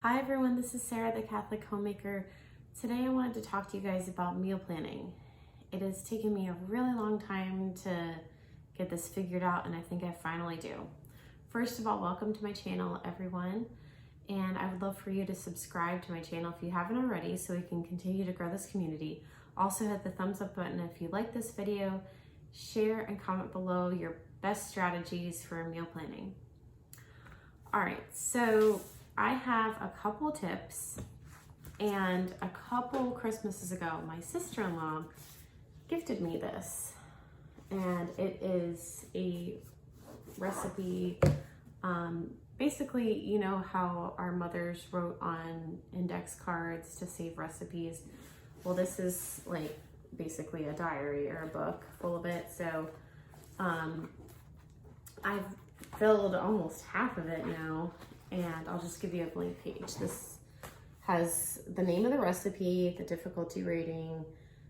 Hi everyone, this is Sarah, the Catholic Homemaker. Today I wanted to talk to you guys about meal planning. It has taken me a really long time to get this figured out, and I think I finally do. First of all, welcome to my channel, everyone. And I would love for you to subscribe to my channel if you haven't already so we can continue to grow this community. Also hit the thumbs up button if you like this video. Share and comment below your best strategies for meal planning. All right, so I have a couple tips, and a couple Christmases ago, my sister-in-law gifted me this, and it is a recipe. Basically, you know how our mothers wrote on index cards to save recipes? Well, this is like basically a diary or a book full of it. So I've filled almost half of it now, and I'll just give you a blank page. This has the name of the recipe, the difficulty rating,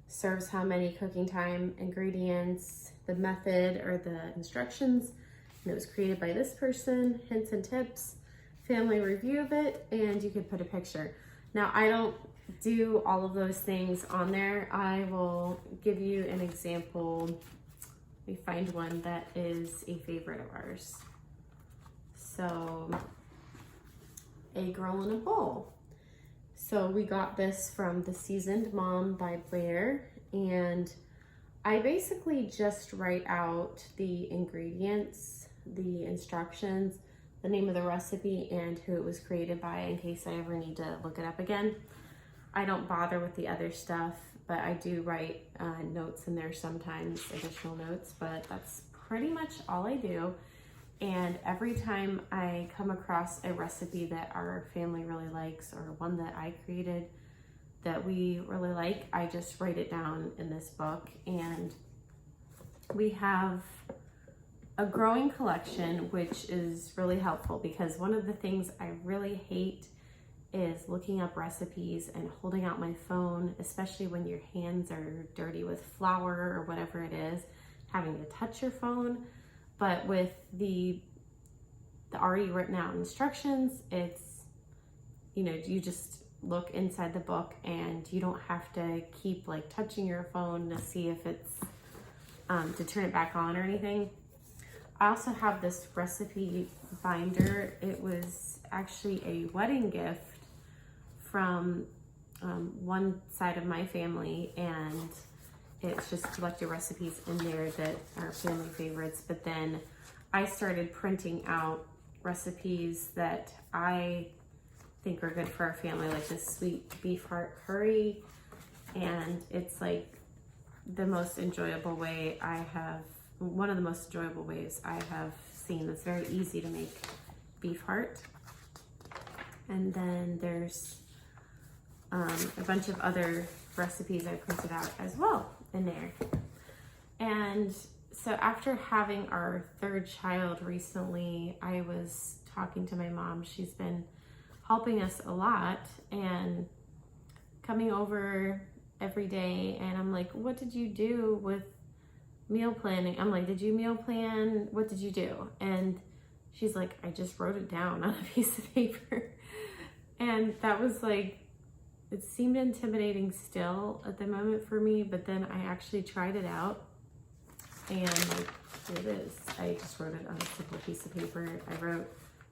serves how many cooking time, ingredients, the method or the instructions, and it was created by this person, hints and tips, family review of it, and you could put a picture. Now, I don't do all of those things on there. I will give you an example. Let me find one that is a favorite of ours. So, egg roll in a bowl. So we got this from The Seasoned Mom by Blair, and I basically just write out the ingredients, the instructions, the name of the recipe, and who it was created by in case I ever need to look it up again. I don't bother with the other stuff, but I do write notes in there sometimes, additional notes, but that's pretty much all I do. And every time I come across a recipe that our family really likes, or one that I created that we really like, I just write it down in this book. And we have a growing collection, which is really helpful, because one of the things I really hate is looking up recipes and holding out my phone, especially when your hands are dirty with flour or whatever it is, having to touch your phone. But with the already written out instructions, it's, you know, you just look inside the book and you don't have to keep like touching your phone to see if it's, to turn it back on or anything. I also have this recipe binder. It was actually a wedding gift from one side of my family, and it's just collected recipes in there that are family favorites. But then I started printing out recipes that I think are good for our family, like this sweet beef heart curry. And it's like the most enjoyable way one of the most enjoyable ways I have seen. It's very easy to make beef heart. And then there's a bunch of other recipes I printed out as well in there. And so after having our third child recently, I was talking to my mom. She's been helping us a lot and coming over every day. And I'm like, what did you do with meal planning? I'm like, did you meal plan? What did you do? And she's like, I just wrote it down on a piece of paper. And that was like, it seemed intimidating still at the moment for me, but then I actually tried it out, and like, here it is. I just wrote it on a simple piece of paper. I wrote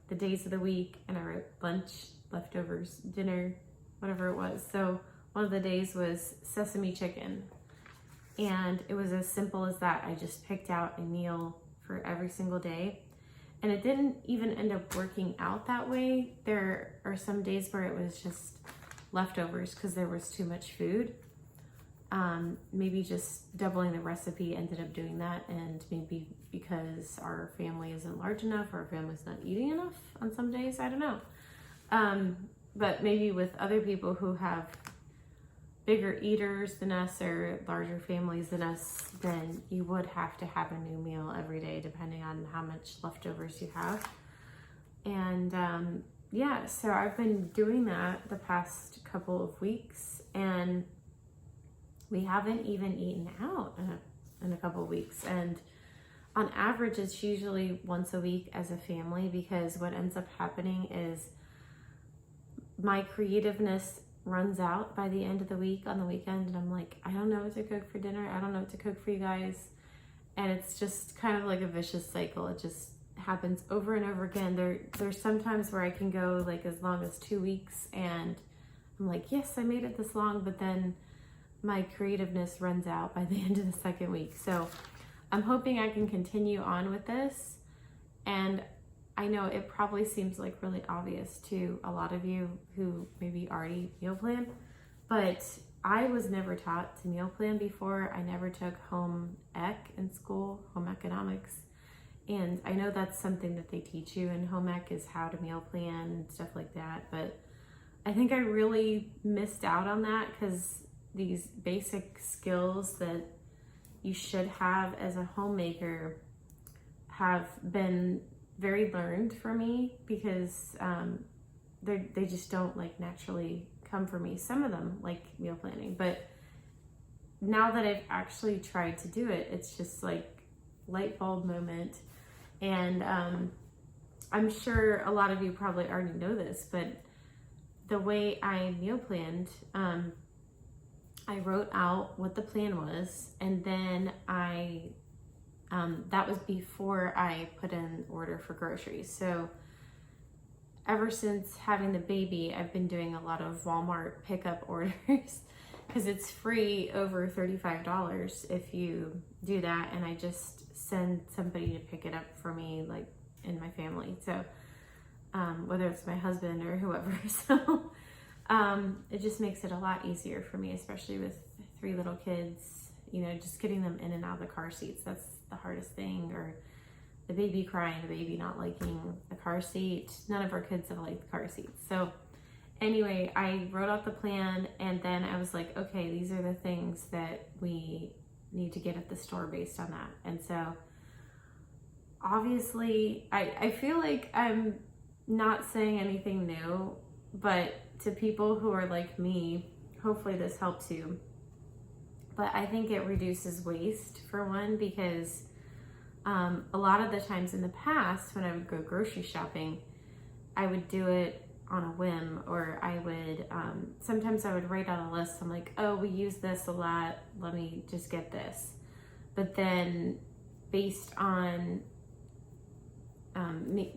the days of the week, and I wrote lunch, leftovers, dinner, whatever it was. So one of the days was sesame chicken, and it was as simple as that. I just picked out a meal for every single day, and it didn't even end up working out that way. There are some days where it was just leftovers because there was too much food. Maybe just doubling the recipe ended up doing that, and maybe because our family isn't large enough, or our family's not eating enough on some days, I don't know. But maybe with other people who have bigger eaters than us or larger families than us, then you would have to have a new meal every day depending on how much leftovers you have. And yeah, so I've been doing that the past couple of weeks, and we haven't even eaten out in a couple of weeks. And on average, it's usually once a week as a family, because what ends up happening is my creativeness runs out by the end of the week on the weekend, and I'm like, I don't know what to cook for dinner. I don't know what to cook for you guys. And it's just kind of like a vicious cycle. It just happens over and over again. There's sometimes where I can go like as long as 2 weeks and I'm like, yes, I made it this long, but then my creativeness runs out by the end of the second week. So I'm hoping I can continue on with this. And I know it probably seems like really obvious to a lot of you who maybe already meal plan, but I was never taught to meal plan before. I never took home ec in school, home economics. And I know that's something that they teach you in home ec is how to meal plan and stuff like that. But I think I really missed out on that because these basic skills that you should have as a homemaker have been very learned for me because they just don't like naturally come for me. Some of them like meal planning, but now that I've actually tried to do it, it's just like light bulb moment. And I'm sure a lot of you probably already know this, but the way I meal planned, I wrote out what the plan was, and then that was before I put in order for groceries. So ever since having the baby, I've been doing a lot of Walmart pickup orders because it's free over $35 if you do that. And I just send somebody to pick it up for me, like in my family. So whether it's my husband or whoever. So it just makes it a lot easier for me, especially with 3 little kids, you know, just getting them in and out of the car seats. That's the hardest thing. Or the baby crying, the baby not liking the car seat. None of our kids have liked the car seats. So anyway, I wrote out the plan, and then I was like, okay, these are the things that we need to get at the store based on that. And so obviously I feel like I'm not saying anything new, but to people who are like me, hopefully this helps you. But I think it reduces waste for one, because a lot of the times in the past when I would go grocery shopping, I would do it on a whim, or I would, sometimes I would write out a list. I'm like, oh, we use this a lot, let me just get this. But then based on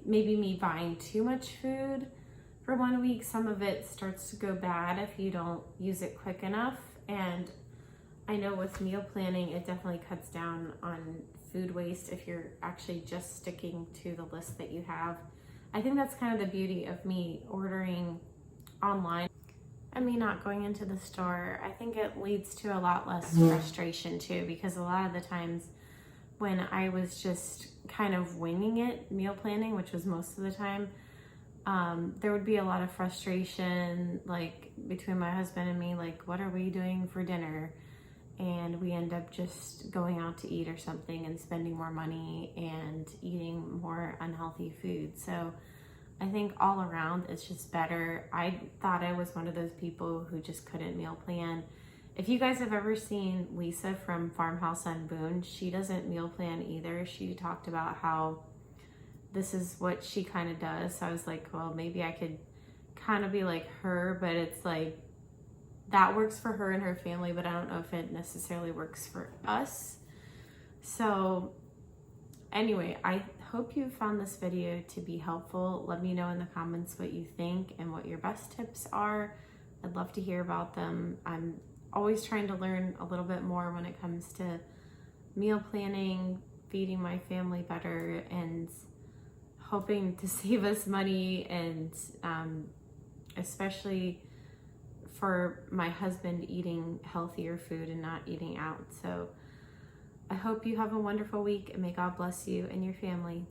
maybe me buying too much food for 1 week, some of it starts to go bad if you don't use it quick enough. And I know with meal planning, it definitely cuts down on food waste if you're actually just sticking to the list that you have. I think that's kind of the beauty of me ordering online and me not going into the store. I think it leads to a lot less frustration too, because a lot of the times when I was just kind of winging it, meal planning, which was most of the time, there would be a lot of frustration, like between my husband and me, like, what are we doing for dinner? And we end up just going out to eat or something and spending more money and eating more unhealthy food. So I think all around it's just better. I thought I was one of those people who just couldn't meal plan. If you guys have ever seen Lisa from Farmhouse on Boone, she doesn't meal plan either. She talked about how this is what she kind of does. So I was like, well, maybe I could kind of be like her, but it's like, that works for her and her family, but I don't know if it necessarily works for us. So anyway, I hope you found this video to be helpful. Let me know in the comments what you think and what your best tips are. I'd love to hear about them. I'm always trying to learn a little bit more when it comes to meal planning, feeding my family better, and hoping to save us money, and especially for my husband eating healthier food and not eating out. So I hope you have a wonderful week, and may God bless you and your family.